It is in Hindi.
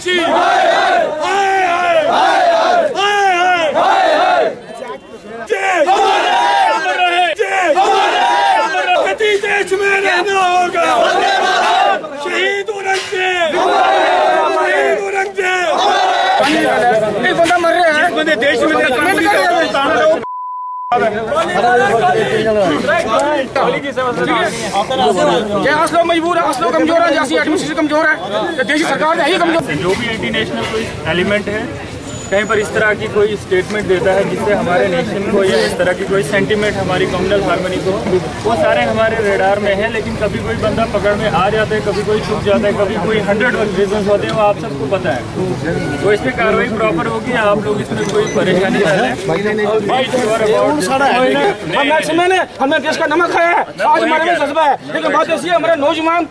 देशी हाय हाय हाय हाय जय अमर रहे जय गति देश में रहना होगा शहीद औरंगजेब शहीद औरंगजेब एक बंदा मर रहा है बंदे देश में असलो मजबूर है असलो कमजोर है जैसी एडमिनिस्ट्रेशन कमजोर है देशी सरकार है ही कमजोर। जो भी एंटी नेशनल कोई एलिमेंट है कहीं पर इस तरह की कोई स्टेटमेंट देता है जिससे हमारे नेशन को या इस तरह की कोई सेंटीमेंट हमारी कम्युनल हार्मनी को वो सारे हमारे रेडार में है। लेकिन कभी कोई बंदा पकड़ में आ जाता है कभी कोई छुप जाता है कभी कोई 100 रीजन होते हैं वो आप सबको पता है। तो इस पर कार्रवाई प्रॉपर होगी आप लोग इसमें कोई परेशानी हमने देश का नमक खाया है आज हमारे में जज्बा है लेकिन बात ऐसी है हमारे नौजवान